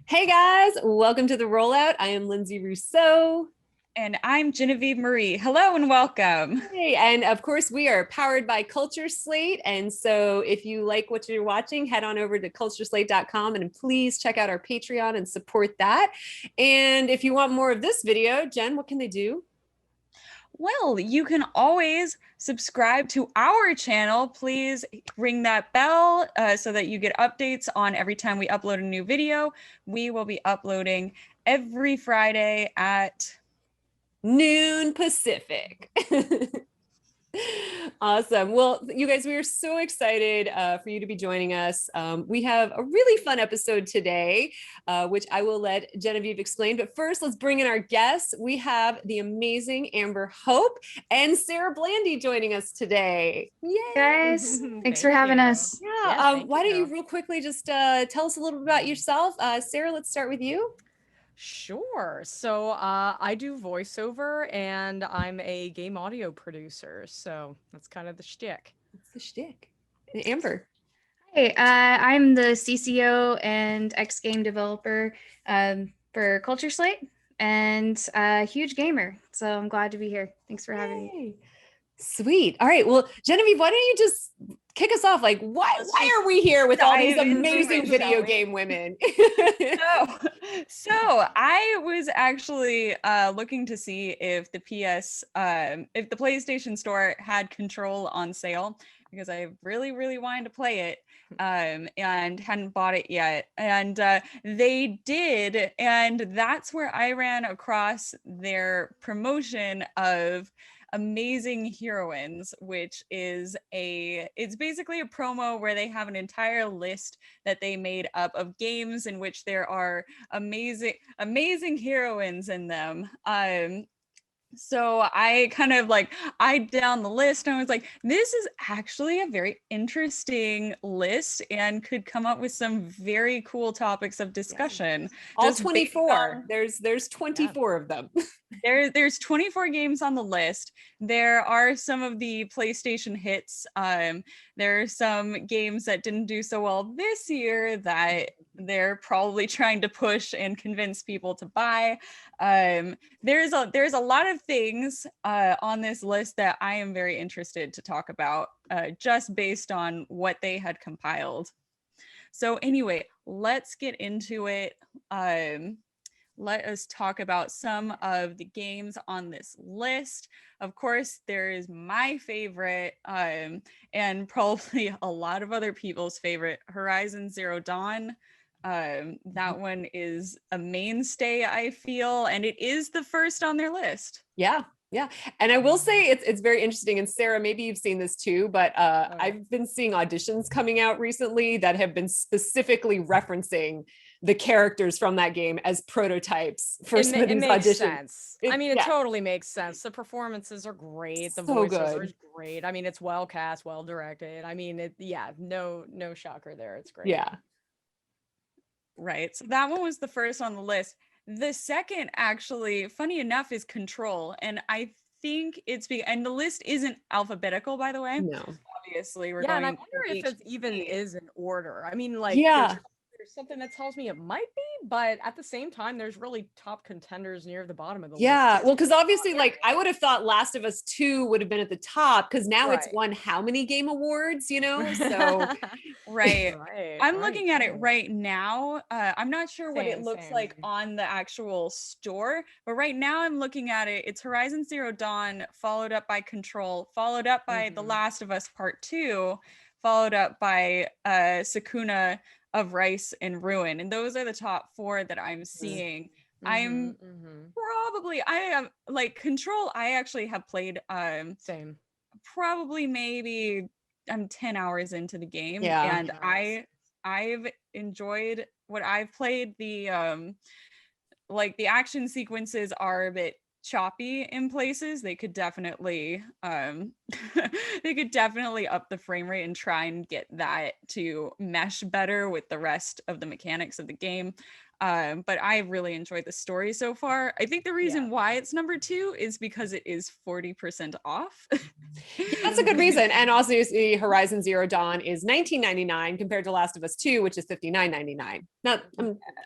Hey guys, welcome to the rollout. I am Linsay Rousseau. And I'm Genevieve Marie. Hello and welcome. Hey, and of course, we are powered by Culture Slate. And so if you like what you're watching, head on over to cultureslate.com and please check out our Patreon and support that. And if you want more of this video, Jen, what can they do? Well, you can always subscribe to our channel. Please ring that bell so that you get updates on every time we upload a new video. We will be uploading every Friday at noon Pacific. Awesome. Well, you guys, we are so excited for you to be joining us. We have a really fun episode today, which I will let Genevieve explain. But first, let's bring in our guests. We have the amazing Amber Hope and Sarah Blandy joining us today. Yay! Guys, thanks for having us. Yeah. Why don't you real quickly just tell us a little bit about yourself? Sarah, let's start with you. Sure. So I do voiceover and I'm a game audio producer. So that's kind of the shtick. That's the shtick. And Amber. Hey, I'm the CCO and ex-game developer for Culture Slate and a huge gamer. So I'm glad to be here. Thanks for having me. Sweet. All right. Well, Genevieve, why don't you just kick us off? Like, why are we here with all these amazing video game women? So I was actually looking to see if the if the PlayStation Store had Control on sale, because I really, really wanted to play it and hadn't bought it yet. And they did. And that's where I ran across their promotion of Amazing Heroines, which is it's basically a promo where they have an entire list that they made up of games in which there are amazing heroines in them. So I kind of eyed down the list and I was like, this is actually a very interesting list and could come up with some very cool topics of discussion. All 24. There's 24 of them. There's 24 games on the list. There are some of the PlayStation hits. There are some games that didn't do so well this year that they're probably trying to push and convince people to buy. There's a lot of things on this list that I am very interested to talk about, just based on what they had compiled. So anyway, let's get into it. Let us talk about some of the games on this list. Of course, there is my favorite, and probably a lot of other people's favorite, Horizon Zero Dawn. That one is a mainstay, I feel, and it is the first on their list. Yeah. And I will say it's very interesting. And Sarah, maybe you've seen this too, but I've been seeing auditions coming out recently that have been specifically referencing the characters from that game as prototypes for some of these auditions. Sense. It totally makes sense. The performances are great. The voiceover is great. It's well cast, well directed. No shocker there. It's great. Yeah. Right. So that one was the first on the list. The second, actually, funny enough, is Control. And I think and the list isn't alphabetical, by the way. No. Obviously, we're going. And I wonder if it even is in order. There's something that tells me it might be, but at the same time, there's really top contenders near the bottom of the list. Yeah, well, because obviously, I would have thought Last of Us 2 would have been at the top, because now it's won how many game awards, So right. I'm looking at it right now. I'm not sure what it looks like on the actual store, but right now I'm looking at it. It's Horizon Zero Dawn, followed up by Control, followed up by The Last of Us Part 2, followed up by Sakuna of Rice and Ruin, and those are the top 4 that I'm seeing. I am Control. I actually have played same, probably maybe I'm 10 hours into the game, and I've enjoyed what I've played. The the action sequences are a bit choppy in places. They could definitely they could definitely up the frame rate and try and get that to mesh better with the rest of the mechanics of the game. But I really enjoyed the story so far. I think the reason why it's number 2 is because it is 40% off. That's a good reason. And also you see Horizon Zero Dawn is $19.99 compared to Last of Us 2, which is $59.99. Not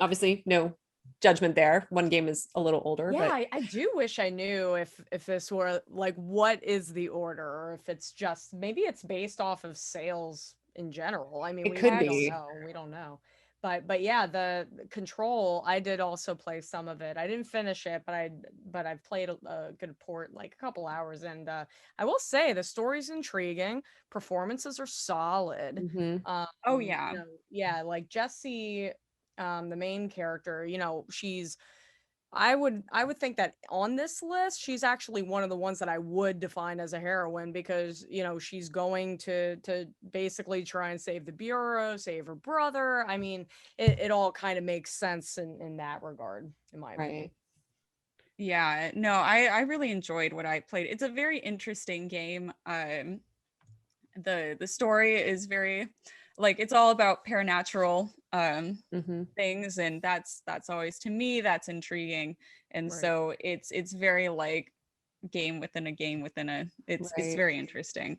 obviously no judgment there. One game is a little older. Yeah, but I do wish I knew if this were like, what is the order, or if it's just, maybe it's based off of sales in general. I mean, it could be. We don't know. But yeah, the Control, I did also play some of it. I didn't finish it, but I've played a good port, like a couple hours, and I will say the story's intriguing, performances are solid. Oh yeah. You know, yeah, like Jessie, the main character, you know, I would think that on this list, she's actually one of the ones that I would define as a heroine, because, you know, she's going to basically try and save the Bureau, save her brother. I mean, it all kind of makes sense in that regard, in my opinion. Yeah, no, I really enjoyed what I played. It's a very interesting game. The story is very, like, it's all about paranatural things, and that's always, to me, that's intriguing. And so it's very like game within a game within a, it's very interesting.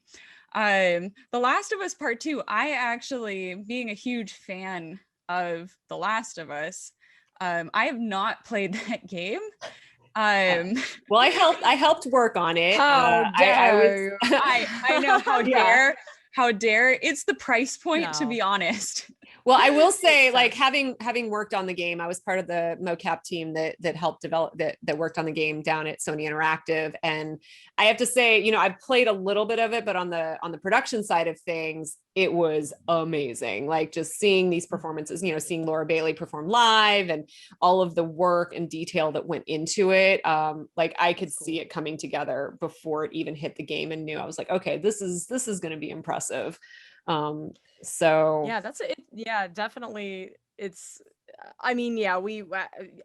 The Last of Us Part 2, I actually, being a huge fan of The Last of Us, I have not played that game. Well, I helped work on it. How dare I know, how dare. It's the price point, to be honest. Well, I will say, like, having worked on the game, I was part of the mocap team that helped develop that worked on the game down at Sony Interactive. And I have to say, you know, I've played a little bit of it, but on the production side of things, it was amazing. Like, just seeing these performances, you know, seeing Laura Bailey perform live and all of the work and detail that went into it. Like, I could see it coming together before it even hit the game, and knew, I was like, okay, this is going to be impressive. So yeah, that's it. Yeah, definitely. It's, I mean, yeah,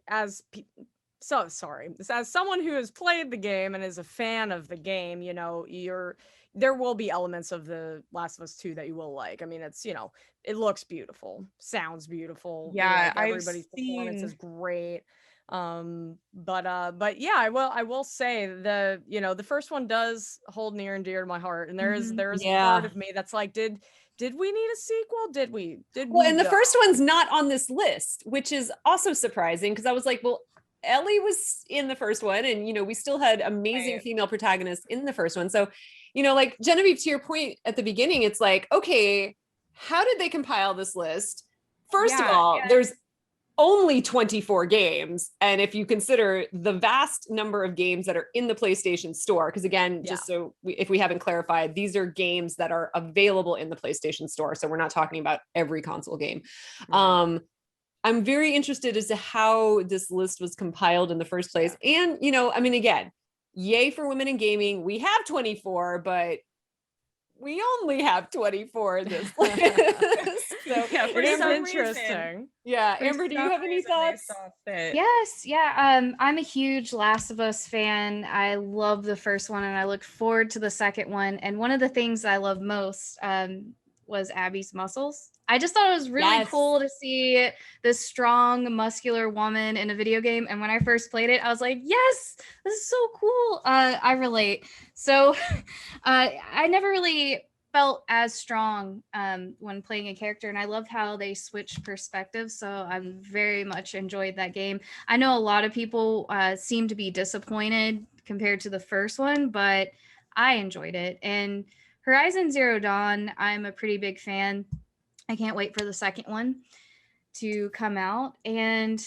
as someone who has played the game and is a fan of the game, you know, there will be elements of the Last of Us 2 that you will like. I mean, it's, you know, it looks beautiful, sounds beautiful. Yeah, like, everybody's performance is great. But yeah, I will say, the first one does hold near and dear to my heart, and there is a part of me that's like, did we need a sequel? And the first one's not on this list, which is also surprising, because I was like, well, Ellie was in the first one, and, you know, we still had amazing female protagonists in the first one. So, you know, like, Genevieve, to your point at the beginning, it's like, okay, how did they compile this list? First of all, there's only 24 games. And if you consider the vast number of games that are in the PlayStation Store, because again, just so if we haven't clarified, these are games that are available in the PlayStation Store. So we're not talking about every console game. I'm very interested as to how this list was compiled in the first place. And, you know, I mean, again, yay for women in gaming. We have 24, but we only have 24 in this list. So yeah, it is interesting. Yeah, Amber, do you have any thoughts? Yes, I'm a huge Last of Us fan. I love the first one, and I look forward to the second one. And one of the things I love most was Abby's muscles. I just thought it was really cool to see this strong, muscular woman in a video game. And when I first played it, I was like, yes, this is so cool. I relate. So I never really felt as strong when playing a character, and I loved how they switched perspectives. So I very much enjoyed that game. I know a lot of people seem to be disappointed compared to the first one, but I enjoyed it. And Horizon Zero Dawn, I'm a pretty big fan. I can't wait for the second one to come out. And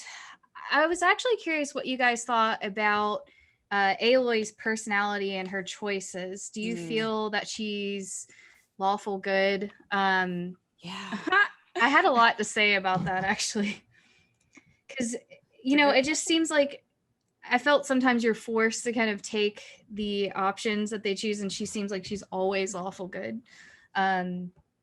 I was actually curious what you guys thought about Aloy's personality and her choices. Do you feel that she's lawful good? I had a lot to say about that, actually, because, you know, it just seems like I felt sometimes you're forced to kind of take the options that they choose, and she seems like she's always lawful good.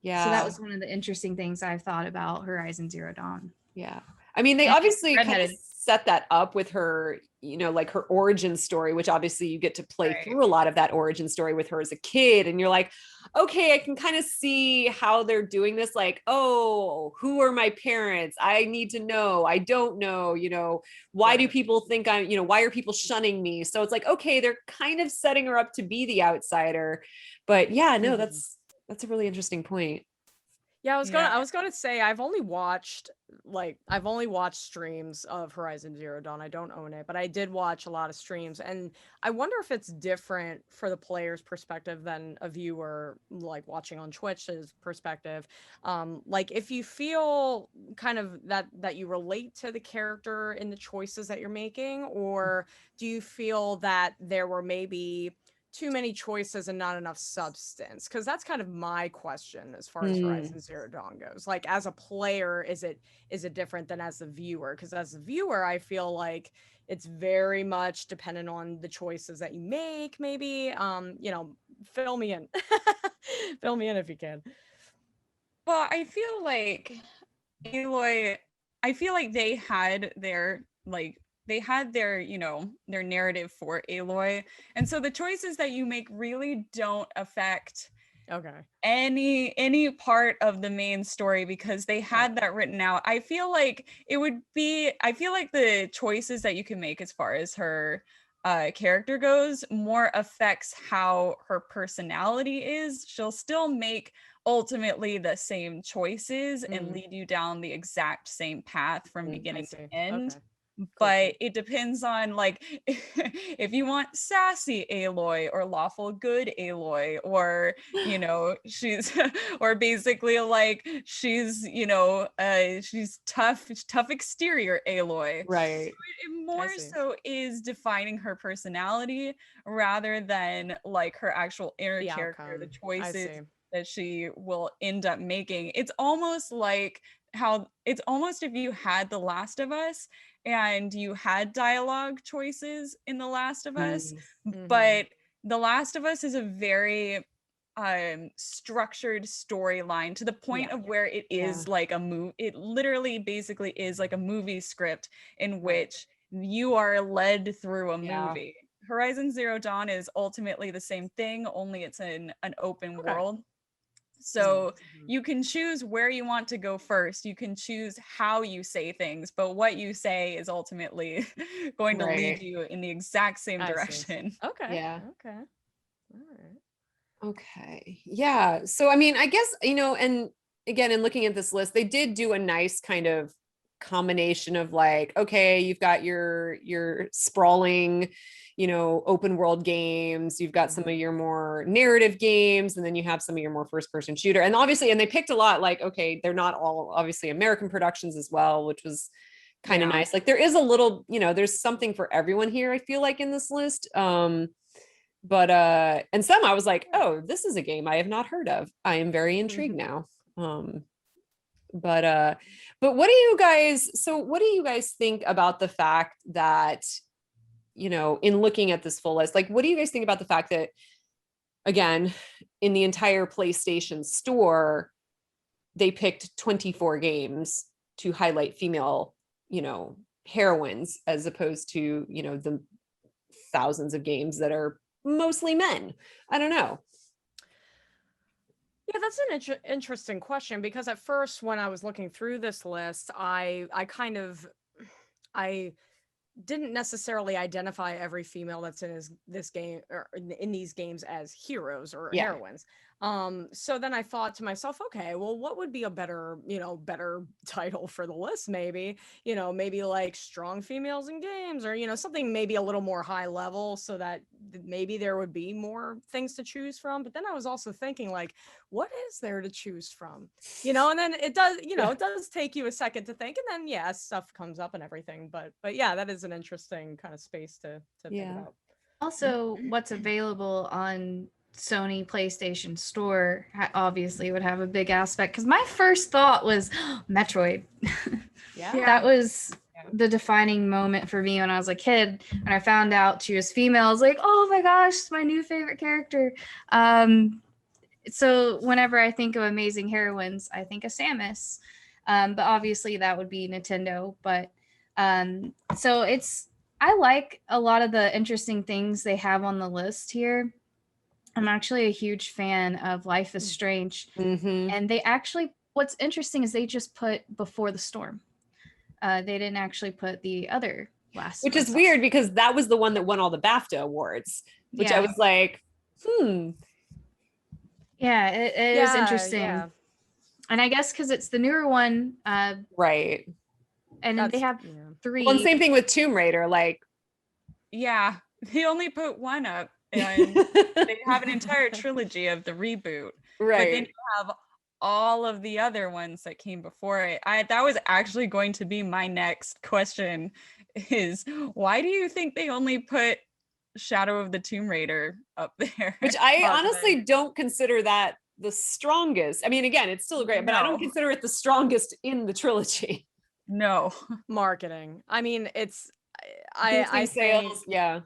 So that was one of the interesting things I've thought about Horizon Zero Dawn. Yeah. I mean, they obviously kind of set that up with her, you know, like her origin story, which obviously you get to play Right. through a lot of that origin story with her as a kid. And you're like, okay, I can kind of see how they're doing this. Like, oh, who are my parents? I need to know. I don't know, you know, why do people think I'm, you know, why are people shunning me? So it's like, okay, they're kind of setting her up to be the outsider. But yeah, no, that's a really interesting point. Yeah, I was gonna say I've only watched streams of Horizon Zero Dawn. I don't own it, but I did watch a lot of streams, and I wonder if it's different for the player's perspective than a viewer like watching on Twitch's perspective. Like if you feel kind of that you relate to the character in the choices that you're making, or do you feel that there were maybe too many choices and not enough substance? Because that's kind of my question as far as Horizon Zero Dawn goes. Like as a player, is it different than as a viewer? Because as a viewer, I feel like it's very much dependent on the choices that you make. Maybe, you know, fill me in, fill me in if you can. Well, I feel like Aloy, I feel like they had their you know, their narrative for Aloy. And so the choices that you make really don't affect any part of the main story because they had that written out. I feel like the choices that you can make as far as her character goes more affects how her personality is. She'll still make ultimately the same choices and lead you down the exact same path from beginning to end. But it depends on like if you want sassy Aloy or lawful good Aloy, or you know, she's or basically like she's, you know, she's tough exterior Aloy. Right. So it more so is defining her personality rather than like her actual inner character, the choices that she will end up making. It's almost like if you had The Last of Us and you had dialogue choices in The Last of Us, but The Last of Us is a very structured storyline to the point of where it is like a movie. It literally basically is like a movie script in which you are led through a movie. Horizon Zero Dawn is ultimately the same thing, only it's in an open world. So you can choose where you want to go first. You can choose how you say things, but what you say is ultimately going to lead you in the exact same direction. Okay. Yeah. Okay. All right. Okay. Yeah. So, I mean, I guess, you know, and again, in looking at this list, they did do a nice kind of combination of like, okay, you've got your sprawling, you know, open world games, you've got some of your more narrative games, and then you have some of your more first person shooter. And obviously, and they picked a lot, like, okay, they're not all obviously American productions as well, which was kind of nice. Like there is a little, you know, there's something for everyone here, I feel like, in this list. But and some I was like, oh, this is a game I have not heard of. I am very intrigued now. But what do you guys think about the fact that, you know, in looking at this full list, like what do you guys think about the fact that, again, in the entire PlayStation store, they picked 24 games to highlight female, you know, heroines, as opposed to, you know, the thousands of games that are mostly men? I don't know. Yeah, that's an interesting question, because at first when I was looking through this list, I didn't necessarily identify every female that's in this game or in these games as heroes or heroines. So then I thought to myself, okay, well, what would be a better title for the list? Maybe, you know, maybe like strong females in games, or, you know, something maybe a little more high level, so that maybe there would be more things to choose from. But then I was also thinking, like, what is there to choose from? You know, and then it does, you know, it does take you a second to think, and then stuff comes up and everything. But yeah, that is an interesting kind of space to think about. Also, what's available on Sony PlayStation Store obviously would have a big aspect, because my first thought was Metroid. That was the defining moment for me when I was a kid. When I found out she was female, I was like, oh my gosh, it's my new favorite character. So whenever I think of Amazing Heroines, I think of Samus. But obviously that would be Nintendo. But So I like a lot of the interesting things they have on the list here. I'm actually a huge fan of Life is Strange. And they actually, what's interesting is they just put Before the Storm. They didn't actually put the other Last Which of is Us weird because that was the one that won all the BAFTA awards, which I was like, Yeah, it is interesting. Yeah. And I guess because it's the newer one, right. and they have 3. Well, and same thing with Tomb Raider, like. Yeah, they only put one up, and they have an entire trilogy of the reboot. Right. But then you have all of the other ones that came before it. That was actually going to be my next question, is why do you think they only put Shadow of the Tomb Raider up there? Which I honestly don't consider that the strongest. I mean, again, it's still great, but I don't consider it the strongest in the trilogy. No. Marketing. I mean, I sales, yeah.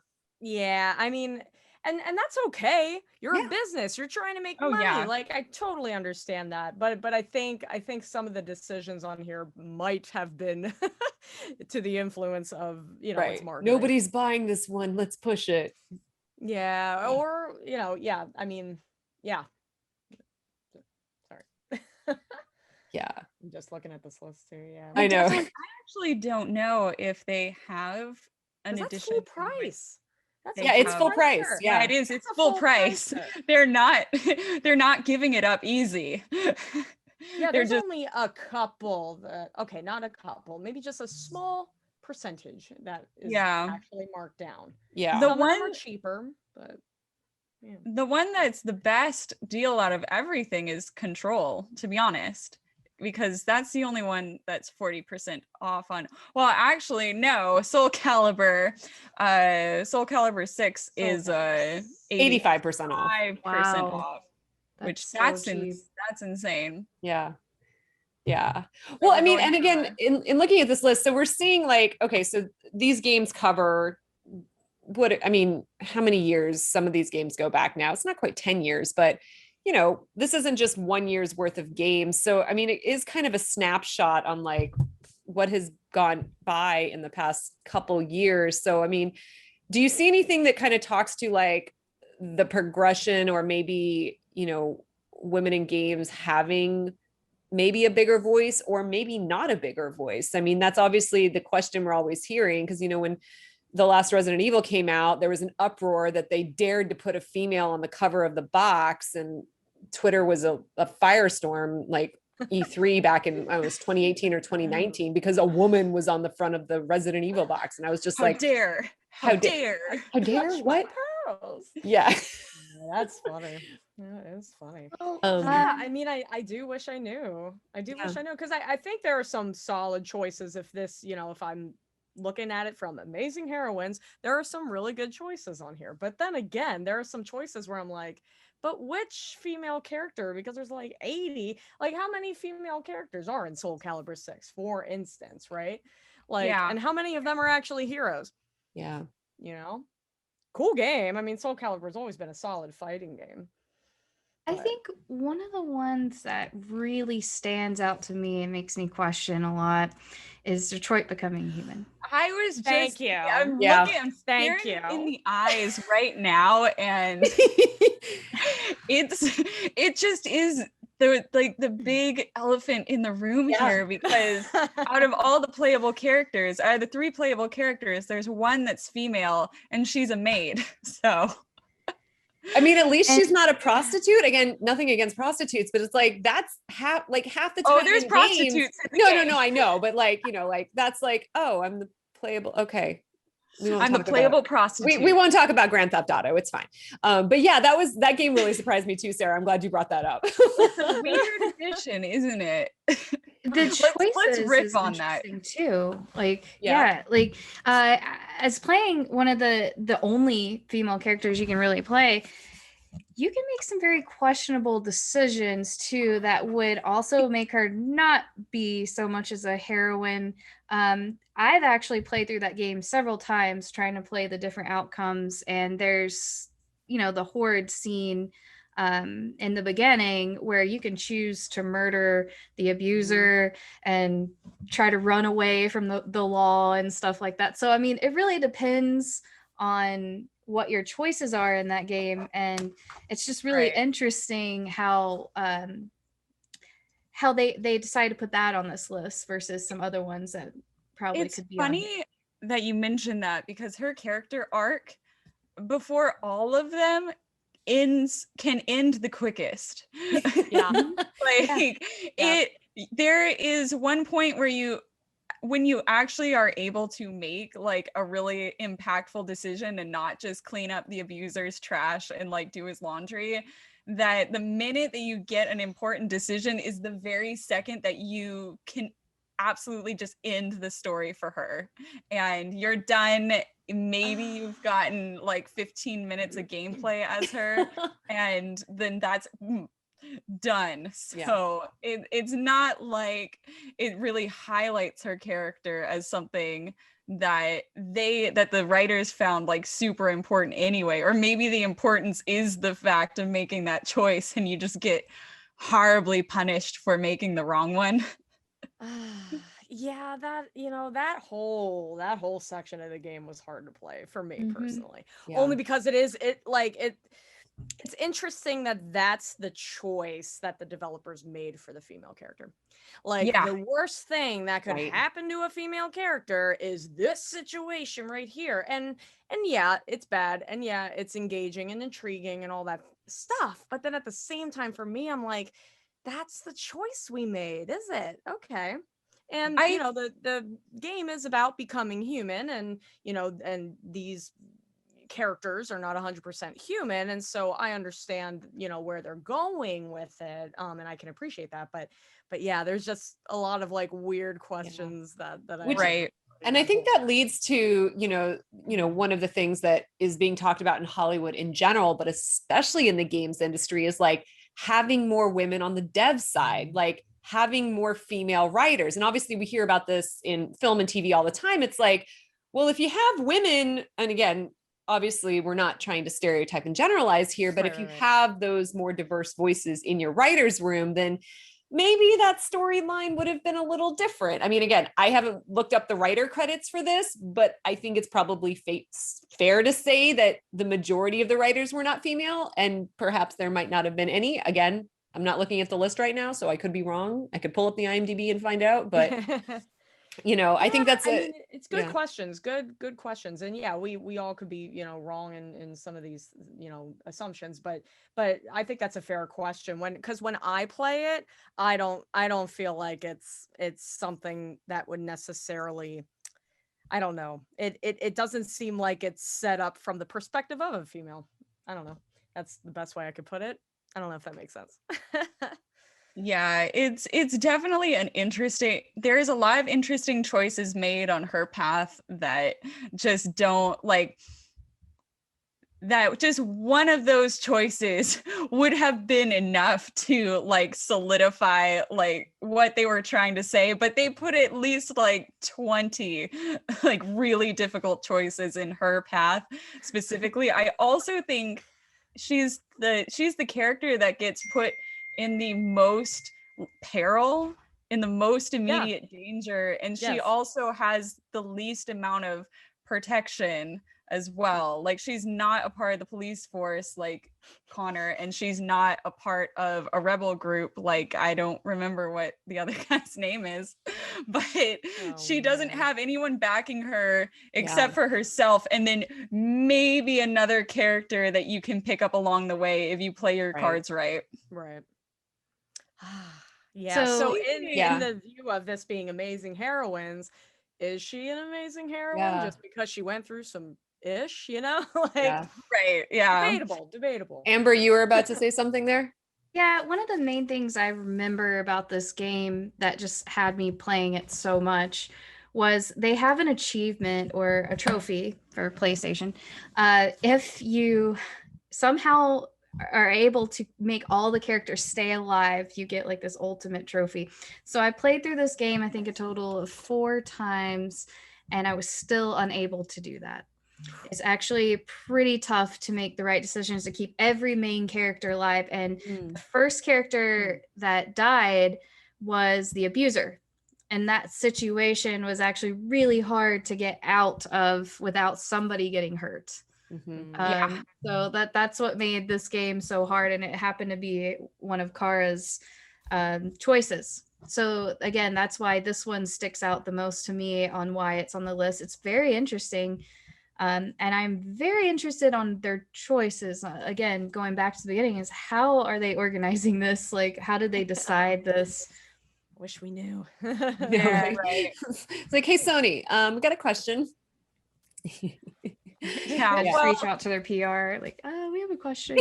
I mean, and that's okay. You're a business. You're trying to make money. Yeah. Like, I totally understand that. But I think some of the decisions on here might have been to the influence of, its marketing. Nobody's buying this one. Let's push it. Yeah. Or, I mean, yeah. Sorry. Yeah. I'm just looking at this list too. Yeah. I know. I actually don't know if they have an That's edition. full price. It's full price. Yeah, it is. It's full price. They're not giving it up easy. Yeah, there's only a couple not a couple, maybe just a small percentage that is actually marked down. Yeah. The one are cheaper, but the one that's the best deal out of everything is Control, to be honest, because that's the only one that's 40% off on. Well, actually, no, Soul Calibur 6 is 85% off. 5% off, which that's insane. Yeah. Yeah. Well, I mean, and again, in looking at this list, so we're seeing like, okay, so these games cover how many years some of these games go back now? It's not quite 10 years, but this isn't just 1 year's worth of games. So, I mean, it is kind of a snapshot on like what has gone by in the past couple years. So, I mean, do you see anything that kind of talks to like the progression, or maybe, women in games having maybe a bigger voice or maybe not a bigger voice? I mean, that's obviously the question we're always hearing, because, when the last Resident Evil came out, there was an uproar that they dared to put a female on the cover of the box, and Twitter was a firestorm, like E3 back in, it was 2018 or 2019, because a woman was on the front of the Resident Evil box. And I was just how dare what? Yeah. That's funny. Yeah, it is funny. I mean, I do wish I knew. Wish I knew, because I think there are some solid choices. If this, if I'm looking at it from Amazing Heroines, there are some really good choices on here. But then again, there are some choices where I'm like, but which female character? Because there's like 80. Like, how many female characters are in Soul Calibur 6, for instance, right? Like, and how many of them are actually heroes? Yeah. Cool game. I mean, Soul Calibur's always been a solid fighting game. I think one of the ones that really stands out to me and makes me question a lot is Detroit Becoming Human. I was just, I'm staring in the eyes right now, and it just is the big elephant in the room here, because out of all the playable characters, the 3 playable characters, there's one that's female and she's a maid. So I mean, at least she's not a prostitute. Again, nothing against prostitutes, but it's like, that's half the time. Oh, there's prostitutes. No, I know, but like, that's like, oh, I'm the playable. Okay. I'm the playable prostitute. We won't talk about Grand Theft Auto. It's fine. But yeah, that game really surprised me too, Sarah. I'm glad you brought that up. It's a weird addition, isn't it? The choices let's riff on that too. Like, as playing one of the only female characters you can really play, you can make some very questionable decisions too that would also make her not be so much as a heroine. I've actually played through that game several times trying to play the different outcomes, and there's the horde scene in the beginning, where you can choose to murder the abuser and try to run away from the law and stuff like that. So I mean, it really depends on what your choices are in that game, and it's just really interesting how they decide to put that on this list versus some other ones that probably could be funny that you mentioned that, because her character arc before all of them can end the quickest. Yeah. There is one point where when you actually are able to make like a really impactful decision and not just clean up the abuser's trash and like do his laundry, that the minute that you get an important decision is the very second that you can absolutely just end the story for her, and you're done. Maybe you've gotten like 15 minutes of gameplay as her, and then that's done. So it's not like it really highlights her character as something that the writers found like super important anyway, or maybe the importance is the fact of making that choice and you just get horribly punished for making the wrong one. Yeah, that whole section of the game was hard to play for me personally. Only because it's interesting that that's the choice that the developers made for the female character. Like the worst thing that could happen to a female character is this situation right here. And yeah, it's bad, and yeah, it's engaging and intriguing and all that stuff. But then at the same time, for me, I'm like, that's the choice we made, is it? Okay. And the game is about becoming human, and and these characters are not 100% human, and so I understand where they're going with it, and I can appreciate that, but yeah, there's just a lot of like weird questions that I and I think that leads to one of the things that is being talked about in Hollywood in general, but especially in the games industry, is like having more women on the dev side, like having more female writers. And obviously we hear about this in film and TV all the time. It's like, well, if you have women, and again, obviously we're not trying to stereotype and generalize here, but if you have those more diverse voices in your writer's room, then maybe that storyline would have been a little different. I mean, again, I haven't looked up the writer credits for this, but I think it's probably fair to say that the majority of the writers were not female, and perhaps there might not have been any. Again, I'm not looking at the list right now, so I could be wrong. I could pull up the IMDb and find out, but I think that's it's good questions, good questions. And yeah, we all could be, wrong in some of these, assumptions, but I think that's a fair question because when I play it, I don't feel like it's something that would necessarily, I don't know. It doesn't seem like it's set up from the perspective of a female. I don't know. That's the best way I could put it. I don't know if that makes sense. Yeah, it's definitely there's a lot of interesting choices made on her path that just don't that just one of those choices would have been enough to like solidify like what they were trying to say, but they put at least like 20 like really difficult choices in her path specifically. I also think she's the character that gets put in the most peril, in the most immediate danger, and she also has the least amount of protection as well. Like, she's not a part of the police force like Connor, and she's not a part of a rebel group like, I don't remember what the other guy's name is, but she doesn't have anyone backing her except for herself, and then maybe another character that you can pick up along the way if you play your cards right. So in the view of this being Amazing Heroines, is she an amazing heroine just because she went through some ish, debatable. Amber, you were about to say something there? Yeah, one of the main things I remember about this game that just had me playing it so much was they have an achievement or a trophy for PlayStation. If you somehow are able to make all the characters stay alive, you get like this ultimate trophy. So I played through this game, I think a total of 4 times, and I was still unable to do that. It's actually pretty tough to make the right decisions to keep every main character alive. And the first character that died was the abuser. And that situation was actually really hard to get out of without somebody getting hurt. So that's what made this game so hard, and it happened to be one of Kara's choices. So again, that's why this one sticks out the most to me on why it's on the list. It's very interesting, and I'm very interested on their choices. Again, going back to the beginning, is how are they organizing this? Like, how did they decide this? Wish we knew. Yeah, right. It's like, hey, Sony, we got a question. Yeah, just reach out to their PR, like, oh, we have a question.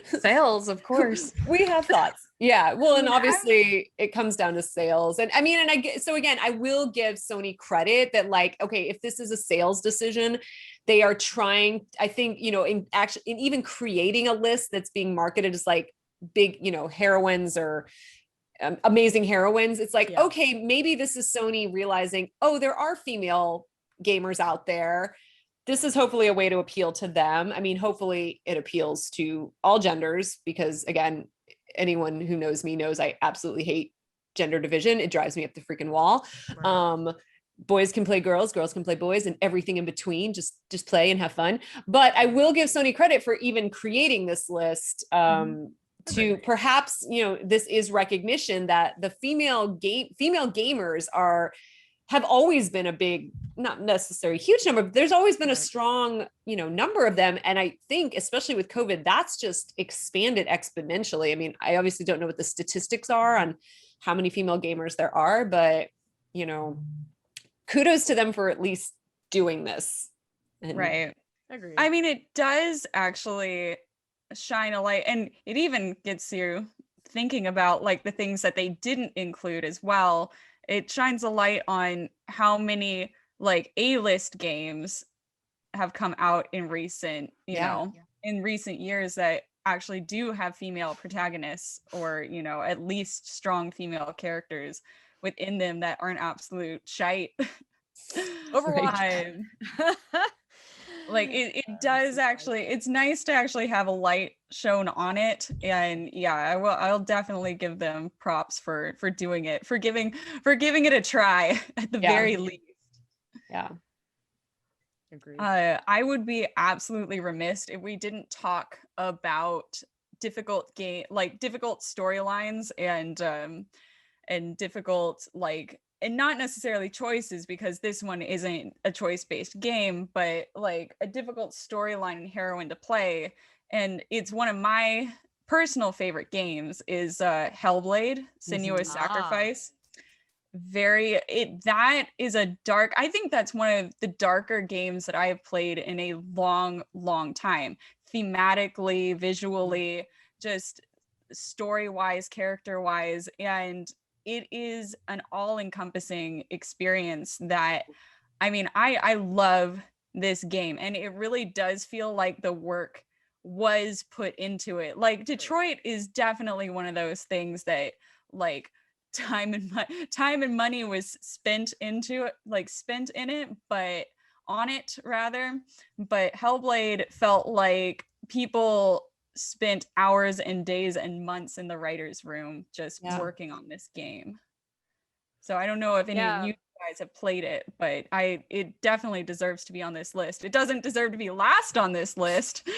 Sales, of course. We have thoughts. Yeah. Well, and obviously it comes down to sales. And I mean, and I get, so again, I will give Sony credit that, like, okay, if this is a sales decision, they are trying, I think, you know, in even creating a list that's being marketed as like big, you know, heroines or amazing heroines. It's like, okay, maybe this is Sony realizing, oh, there are female gamers out there. This is hopefully a way to appeal to them. I mean, hopefully it appeals to all genders, because again, anyone who knows me knows I absolutely hate gender division. It drives me up the freaking wall. Right. Boys can play girls can play boys, and everything in between. Just play and have fun. But I will give Sony credit for even creating this list. To perhaps, you know, this is recognition that the female gamers have always been a big, not necessarily huge number, but there's always been a strong, you know, number of them. And I think, especially with COVID, that's just expanded exponentially. I mean, I obviously don't know what the statistics are on how many female gamers there are, but, you know, kudos to them for at least doing this. Right. Agreed. I mean, it does actually shine a light, and it even gets you thinking about like the things that they didn't include as well. It shines a light on how many like A-list games have come out in recent, in recent years that actually do have female protagonists, or, you know, at least strong female characters within them that aren't absolute shite. Overwatch. Like it does actually, it's nice to actually have a light shown on it. And yeah, I'll definitely give them props for doing it, for giving it a try at the very least. Yeah. Agreed. I would be absolutely remiss if we didn't talk about difficult storylines and difficult, like, and not necessarily choices, because this one isn't a choice-based game, but like a difficult storyline and heroine to play. And it's one of my personal favorite games is Hellblade: Senua's Sacrifice. That is a dark, I think that's one of the darker games that I have played in a long time. Thematically, visually, just story-wise, character-wise, and it is an all-encompassing experience that, I mean, I love this game, and it really does feel like the work was put into it. Like Detroit is definitely one of those things that like time and money was spent in it, but on it rather. But Hellblade felt like people spent hours and days and months in the writer's room just working on this game. So I don't know if any of you guys have played it, but it definitely deserves to be on this list. It doesn't deserve to be last on this list,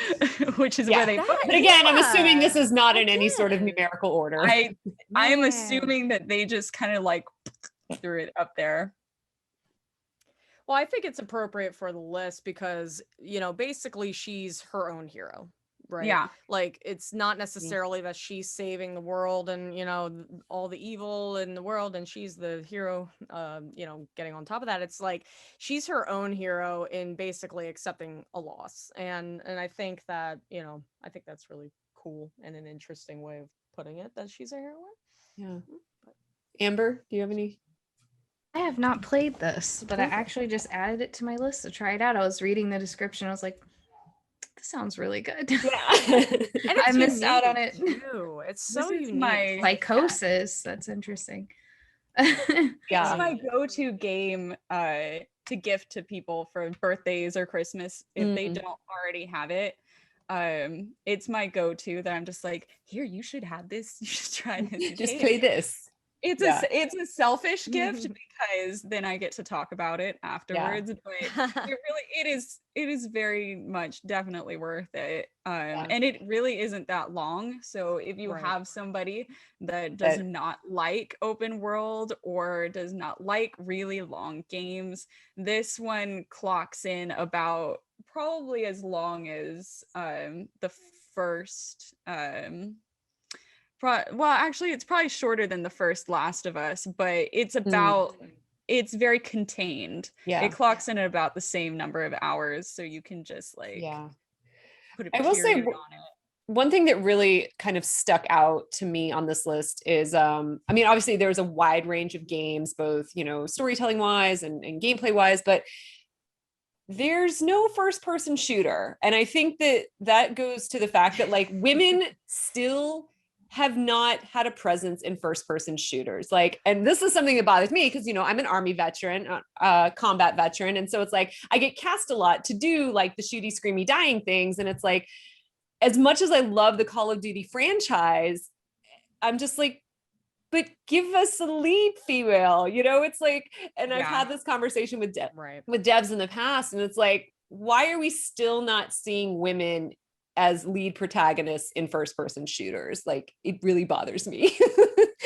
which is where they put it. But again, I'm assuming this is not in any sort of numerical order. I am assuming that they just kind of like threw it up there. Well, I think it's appropriate for the list because, you know, basically she's her own hero. Right. Yeah. Like it's not necessarily that she's saving the world and, you know, all the evil in the world and she's the hero, you know, getting on top of that. It's like she's her own hero in basically accepting a loss. And I think that, you know, I think that's really cool and an interesting way of putting it, that she's a heroine. Yeah. Amber, do you have any? I have not played this, but I actually just added it to my list to try it out. I was reading the description. I was like, this sounds really good. Yeah. And I missed out on it too. It's so unique. My psychosis. That's interesting. It's my go-to game to gift to people for birthdays or Christmas if they don't already have it. It's my go-to that I'm just like, here, you should have this. You should try this. Just play this. It's a selfish gift because then I get to talk about it afterwards. But it is very much definitely worth it. And it really isn't that long. So if you have somebody that does not like open world or does not like really long games, this one clocks in about probably as long as the first well, actually, it's probably shorter than the first Last of Us, but it's very contained. It clocks in at about the same number of hours, so you can just like put a period on it. One thing that really kind of stuck out to me on this list is, I mean, obviously there's a wide range of games, both, storytelling wise and gameplay wise, but there's no first person shooter. And I think that goes to the fact that like women still have not had a presence in first person shooters. Like, and this is something that bothers me because, I'm an Army veteran, combat veteran. And so it's like, I get cast a lot to do like the shooty, screamy, dying things. And it's like, as much as I love the Call of Duty franchise, I'm just like, but give us a lead female, it's like, and I've had this conversation with devs in the past. And it's like, why are we still not seeing women as lead protagonists in first person shooters? Like, it really bothers me.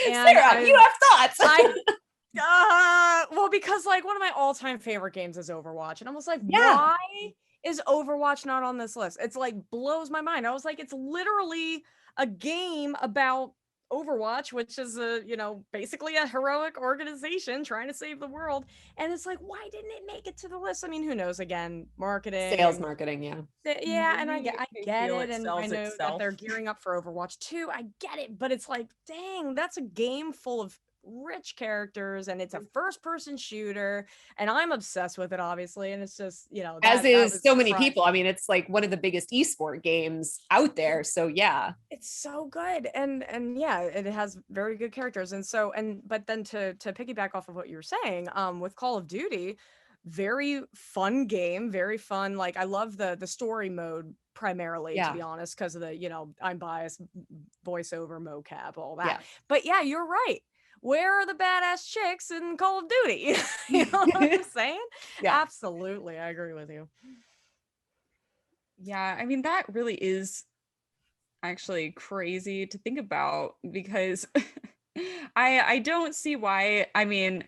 Sarah, you have thoughts. Well, because like one of my all-time favorite games is Overwatch, and I was like, why is Overwatch not on this list? It's like blows my mind. I was like, it's literally a game about Overwatch, which is basically a heroic organization trying to save the world. And it's like, why didn't it make it to the list? I mean, who knows? Again, marketing, sales marketing. And I get it. And I know that they're gearing up for Overwatch 2. I get it. But it's like, dang, that's a game full of rich characters and it's a first person shooter and I'm obsessed with it, obviously. And it's just, as is so many people. I mean, it's like one of the biggest esport games out there. So it's so good. And it has very good characters. And so, but then to piggyback off of what you were saying, with Call of Duty, very fun game, very fun. Like, I love the story mode primarily, to be honest, because of the, I'm biased, voiceover, mocap, all that. But you're right. Where are the badass chicks in Call of Duty? You know what I'm saying? Absolutely. I agree with you. Yeah, I mean, that really is actually crazy to think about because I don't see why. I mean,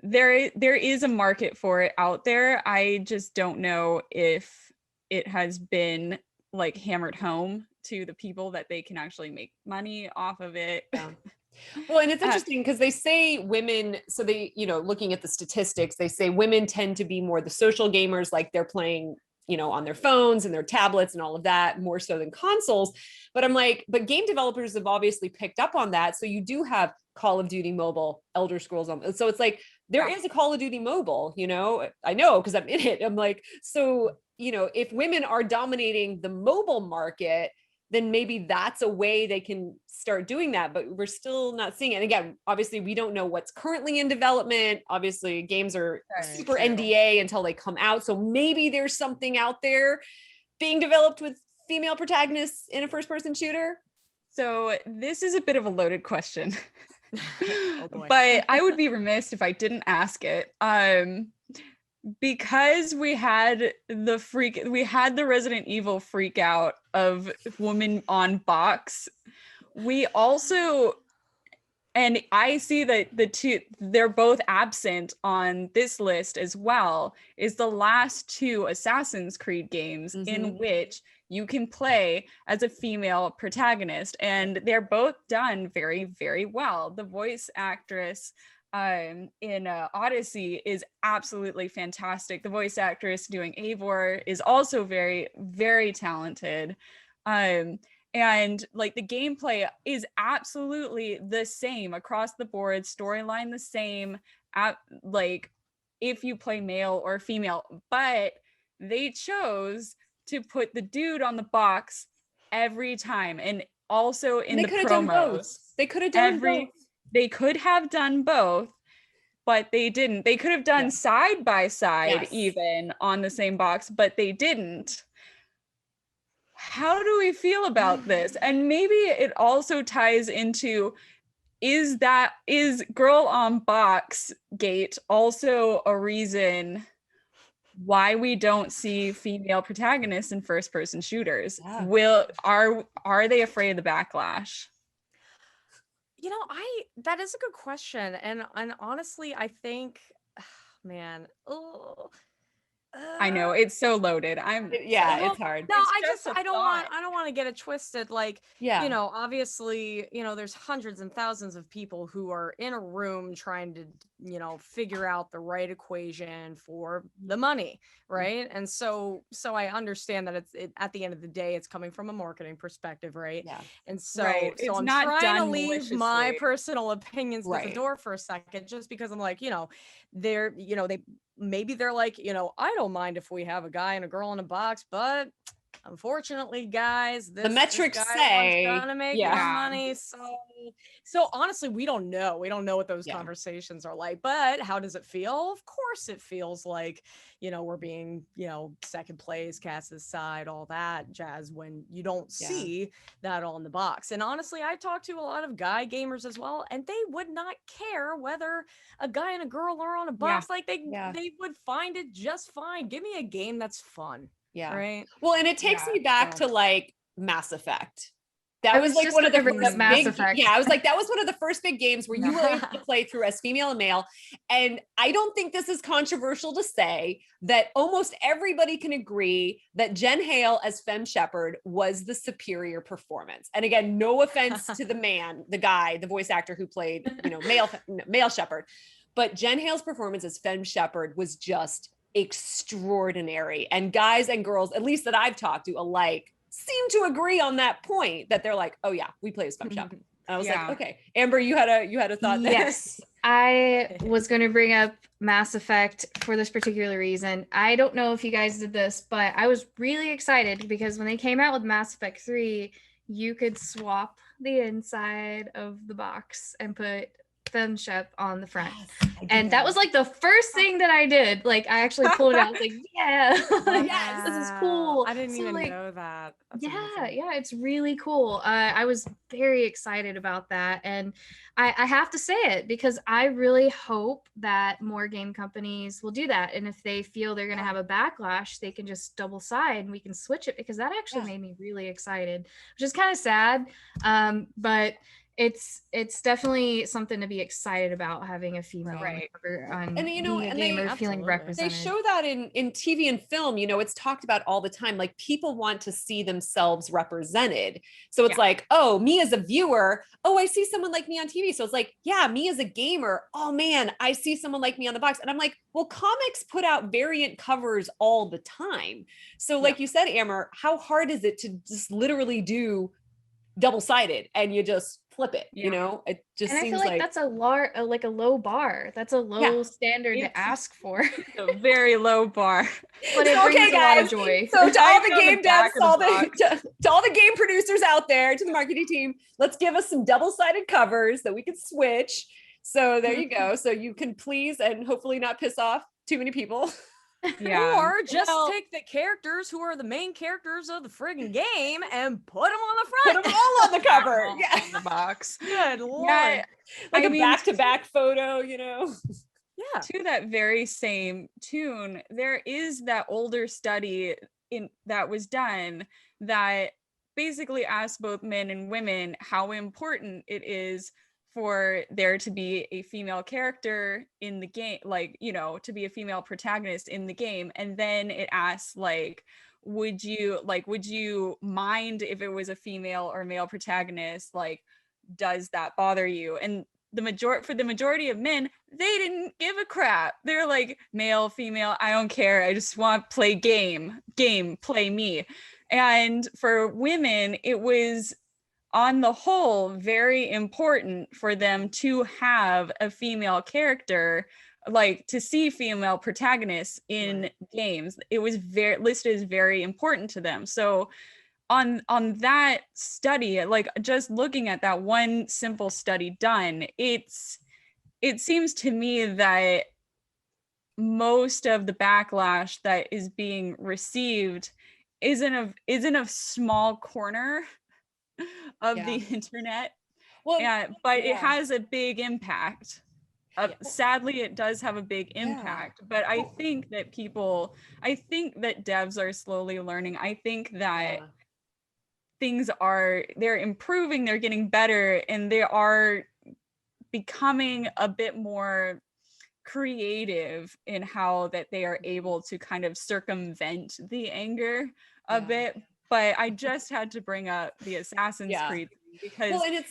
there is a market for it out there. I just don't know if it has been like hammered home to the people that they can actually make money off of it. Well, and it's interesting because they say women, so they, looking at the statistics, they say women tend to be more the social gamers, like they're playing, on their phones and their tablets and all of that, more so than consoles. But I'm like, but game developers have obviously picked up on that. So you do have Call of Duty Mobile, Elder Scrolls on. So it's like, there is a Call of Duty Mobile, I know because I'm in it. I'm like, so, if women are dominating the mobile market, then maybe that's a way they can start doing that, but we're still not seeing it. And again, obviously we don't know what's currently in development. Obviously games are super NDA until they come out. So maybe there's something out there being developed with female protagonists in a first person shooter. So this is a bit of a loaded question, but I would be remiss if I didn't ask it. Because we had the Resident Evil freak out of woman on box. We also, and I see that the two, they're both absent on this list as well, is the last two Assassin's Creed games in which you can play as a female protagonist, and they're both done very, very well. The voice actress in Odyssey is absolutely fantastic. The voice actress doing Eivor is also very, very talented. And like the gameplay is absolutely the same across the board, storyline the same, like if you play male or female, but they chose to put the dude on the box every time. And also in the promos, they could have done both. They could have done both, but they didn't. They could have done side by side even on the same box, but they didn't. How do we feel about this? And maybe it also ties into, is girl on box gate also a reason why we don't see female protagonists in first person shooters? Are they afraid of the backlash? That is a good question. And honestly, I think, man, I know it's so loaded. It's hard. No, I don't want to get it twisted. Like, obviously, there's hundreds and thousands of people who are in a room trying to, figure out the right equation for the money, right? And so I understand that at the end of the day, it's coming from a marketing perspective, right? Yeah. And so, so I'm not trying to done leave my personal opinions at the door for a second, just because I'm like, maybe they're like, I don't mind if we have a guy and a girl in a box, but unfortunately, guys, the metrics say trying to make more money. So honestly, we don't know. We don't know what those conversations are like. But how does it feel? Of course, it feels like, we're being, second place, cast aside, all that jazz when you don't see that on the box. And honestly, I talked to a lot of guy gamers as well, and they would not care whether a guy and a girl are on a box. Like they would find it just fine. Give me a game that's fun. Yeah. Right. Well, and it takes me back to like Mass Effect. That was like one of the Mass Effect. I was like, that was one of the first big games where you were able to play through as female and male. And I don't think this is controversial to say that almost everybody can agree that Jen Hale as Femme Shepard was the superior performance. And again, no offense to the guy, the voice actor who played, male Shepard, but Jen Hale's performance as Femme Shepard was just extraordinary. And guys and girls, at least that I've talked to alike, seem to agree on that point, that they're like, oh yeah, we play as Femme Shepard. And I was like, okay, Amber, you had a thought there. Yes, I was going to bring up Mass Effect for this particular reason. I don't know if you guys did this, but I was really excited because when they came out with Mass Effect 3, you could swap the inside of the box and put Femme Shep on the front. And that was like the first thing that I did. Like I actually pulled it out. I was like, yes, this is cool. I didn't even know that. That's amazing. It's really cool. I was very excited about that. And I have to say it because I really hope that more game companies will do that. And if they feel they're going to have a backlash, they can just double side and we can switch it, because that actually made me really excited, which is kind of sad. But it's definitely something to be excited about, having a female on and a gamer feeling represented. They show that in TV and film. It's talked about all the time. Like people want to see themselves represented. So it's like, oh, me as a viewer, oh, I see someone like me on TV. So it's like, yeah, me as a gamer, oh man, I see someone like me on the box. And I'm like, well, comics put out variant covers all the time. So like you said, Amber, how hard is it to just literally do double-sided and you just flip it? It just and seems I feel like that's a low bar. That's a low standard to ask for. A very low bar. But it brings a lot of joy. So to all the game devs, to all the game producers out there, to the marketing team, let's give us some double-sided covers that we can switch. So there you go. So you can please and hopefully not piss off too many people. Or just take the characters who are the main characters of the friggin' game and put them on the front. Put them all on the cover. On the box. Good Lord. Like a back-to-back photo, To that very same tune, there is that older study that was done that basically asked both men and women how important it is for there to be a female character in the game, to be a female protagonist in the game. And then it asks, would you mind if it was a female or male protagonist? Does that bother you? And for the majority of men, they didn't give a crap. They're like, male, female, I don't care. I just want to play game, play me. And for women, it was, on the whole, very important for them to have a female character, to see female protagonists in games. It was listed as very important to them. So on that study, just looking at that one simple study done, it's it seems to me that most of the backlash that is being received isn't a small corner of the internet. Well, but it has a big impact. Sadly, it does have a big impact, but I think that devs are slowly learning. I think that they're improving, they're getting better, and they are becoming a bit more creative in how that they are able to kind of circumvent the anger a bit. But I just had to bring up the Assassin's Creed because and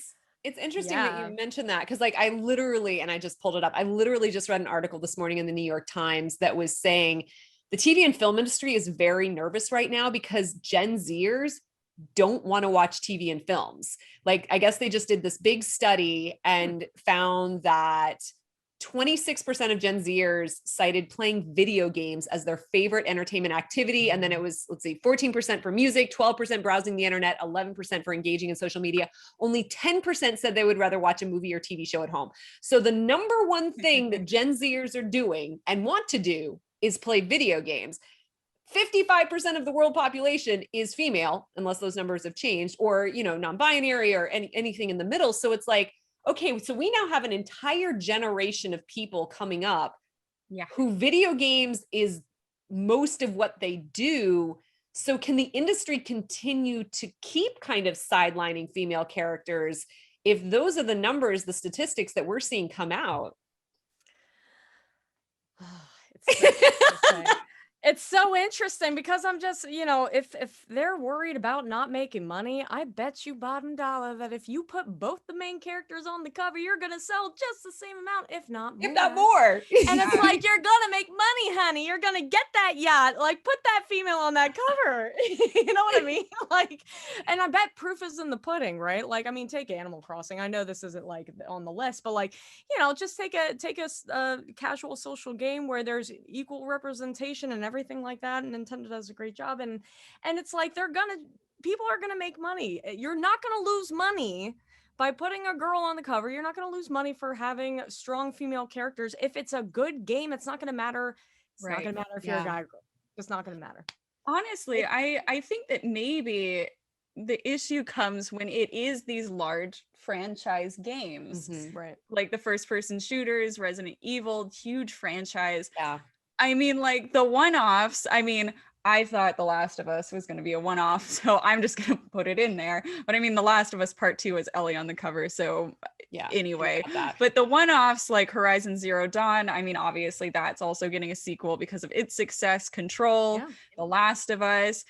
it's interesting that you mentioned that, because like I literally, and I just pulled it up, I literally just read an article this morning in the New York Times that was saying the TV and film industry is very nervous right now because Gen Zers don't want to watch TV and films. Like, I guess they just did this big study and found that 26% of Gen Zers cited playing video games as their favorite entertainment activity. And then it was, 14% for music, 12% browsing the internet, 11% for engaging in social media. Only 10% said they would rather watch a movie or TV show at home. So the number one thing that Gen Zers are doing and want to do is play video games. 55% of the world population is female, unless those numbers have changed, or, non-binary or anything in the middle. So it's like, okay, so we now have an entire generation of people coming up who video games is most of what they do. So can the industry continue to keep kind of sidelining female characters if those are the numbers, the statistics that we're seeing come out? It's so interesting because I'm just, if they're worried about not making money, I bet you bottom dollar that if you put both the main characters on the cover, you're going to sell just the same amount, if not more. And it's like, you're going to make money, honey. You're going to get that yacht. Like, put that female on that cover. You know what I mean? Like, and I bet proof is in the pudding, right? Like, I mean, take Animal Crossing. I know this isn't like on the list, but like, just take a casual social game where there's equal representation and everything like that, and Nintendo does a great job, and it's like people are gonna make money. You're not gonna lose money by putting a girl on the cover. You're not gonna lose money for having strong female characters. If it's a good game, it's not gonna matter. It's not gonna matter if you're a guy or girl. It's not gonna matter. Honestly, I think that maybe the issue comes when it is these large franchise games, right? Like the first person shooters, Resident Evil, huge franchise. I mean, like the one-offs, I thought The Last of Us was going to be a one-off, so I'm just going to put it in there. But I mean, The Last of Us Part 2 is Ellie on the cover, so anyway. But the one-offs like Horizon Zero Dawn, obviously that's also getting a sequel because of its success. Control, The Last of Us.